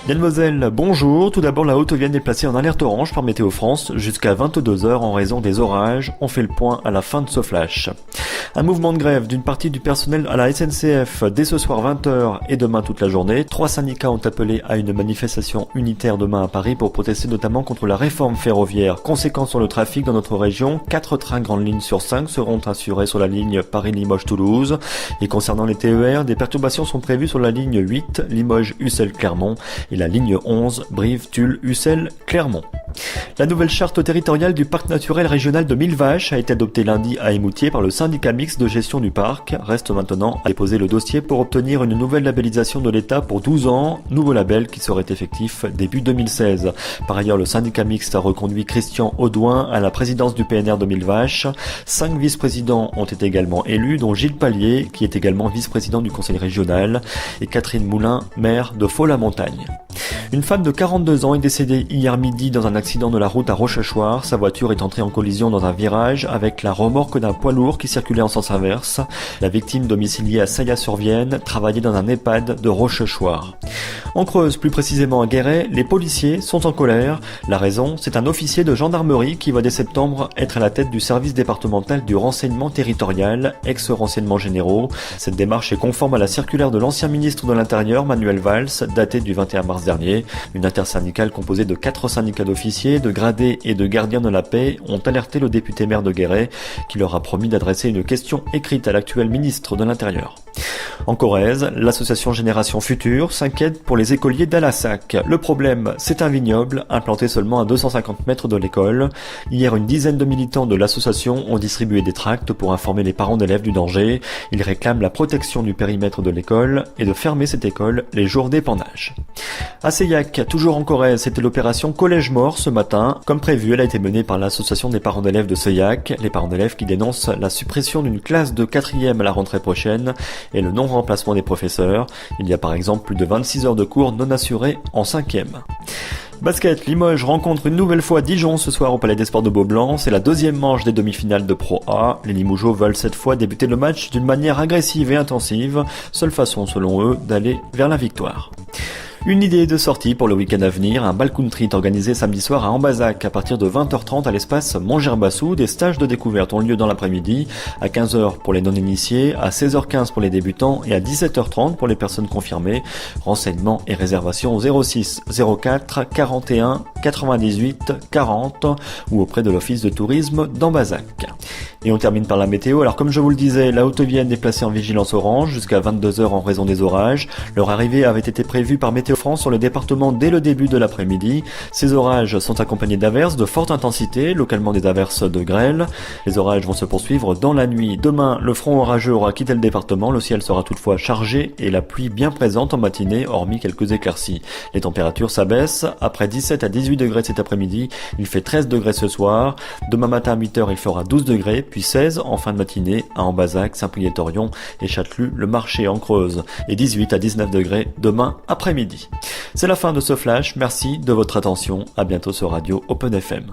Yann Moselle, bonjour. Tout d'abord, la Haute-Vienne est placée en alerte orange par Météo France jusqu'à 22h en raison des orages. On fait le point à la fin de ce flash. Un mouvement de grève d'une partie du personnel à la SNCF dès ce soir 20h et demain toute la journée. 3 syndicats ont appelé à une manifestation unitaire demain à Paris pour protester notamment contre la réforme ferroviaire. Conséquence sur le trafic dans notre région, 4 trains grandes lignes sur 5 seront assurés sur la ligne Paris-Limoges-Toulouse. Et concernant les TER, des perturbations sont prévues sur la ligne 8, Limoges-Ussel-Clermont et la ligne 11, Brive-Tulle-Ussel-Clermont. La nouvelle charte territoriale du parc naturel régional de Millevaches a été adoptée lundi à Émoutier par le syndicat mixte de gestion du parc. Reste maintenant à déposer le dossier pour obtenir une nouvelle labellisation de l'État pour 12 ans, nouveau label qui serait effectif début 2016. Par ailleurs, le syndicat mixte a reconduit Christian Audouin à la présidence du PNR de Millevaches. 5 vice-présidents ont été également élus, dont Gilles Pallier, qui est également vice-président du conseil régional, et Catherine Moulin, maire de Faux-la-Montagne. Une femme de 42 ans est décédée hier midi dans un accident de la route à Rochechouart. Sa voiture est entrée en collision dans un virage avec la remorque d'un poids lourd qui circulait en sens inverse. La victime, domiciliée à Saillat-sur-Vienne, travaillait dans un EHPAD de Rochechouart. En Creuse, plus précisément à Guéret, les policiers sont en colère. La raison, c'est un officier de gendarmerie qui va dès septembre être à la tête du service départemental du renseignement territorial, ex-renseignements généraux. Cette démarche est conforme à la circulaire de l'ancien ministre de l'Intérieur, Manuel Valls, datée du 21 mars dernier. Une intersyndicale composée de 4 syndicats d'officiers, de gradés et de gardiens de la paix ont alerté le député maire de Guéret, qui leur a promis d'adresser une question écrite à l'actuel ministre de l'Intérieur. En Corrèze, l'association Génération Future s'inquiète pour les écoliers d'Alassac. Le problème, c'est un vignoble implanté seulement à 250 mètres de l'école. Hier, une dizaine de militants de l'association ont distribué des tracts pour informer les parents d'élèves du danger. Ils réclament la protection du périmètre de l'école et de fermer cette école les jours d'épandage. À Seillac, toujours en Corrèze, c'était l'opération Collège Mort ce matin. Comme prévu, elle a été menée par l'association des parents d'élèves de Seillac. Les parents d'élèves qui dénoncent la suppression d'une classe de 4e à la rentrée prochaine et le non-remplacement des professeurs. Il y a par exemple plus de 26 heures de cours non assurées en 5e. Basket, Limoges rencontre une nouvelle fois Dijon ce soir au Palais des Sports de Beaublanc. C'est la deuxième manche des demi-finales de Pro A. Les Limougeaux veulent cette fois débuter le match d'une manière agressive et intensive. Seule façon selon eux d'aller vers la victoire. Une idée de sortie pour le week-end à venir, un bal country est organisé samedi soir à Ambazac à partir de 20h30 à l'espace Montgerbassou. Des stages de découverte ont lieu dans l'après-midi, à 15h pour les non-initiés, à 16h15 pour les débutants et à 17h30 pour les personnes confirmées. Renseignements et réservations au 06 04 41 98 40 ou auprès de l'office de tourisme d'Ambazac. Et on termine par la météo. Alors comme je vous le disais, la Haute-Vienne est placée en vigilance orange jusqu'à 22h en raison des orages. Leur arrivée avait été prévue par Météo France sur le département dès le début de l'après-midi. Ces orages sont accompagnés d'averses de forte intensité, localement des averses de grêle. Les orages vont se poursuivre dans la nuit. Demain, le front orageux aura quitté le département. Le ciel sera toutefois chargé et la pluie bien présente en matinée, hormis quelques éclaircies. Les températures s'abaissent. Après 17 à 18 degrés cet après-midi, il fait 13 degrés ce soir. Demain matin à 8h, il fera 12 degrés, puis 16 en fin de matinée à Ambazac, Saint-Priest-Torion et Châtelus, le Marché en Creuse. Et 18 à 19 degrés demain après-midi. C'est la fin de ce flash. Merci de votre attention. À bientôt sur Radio Open FM.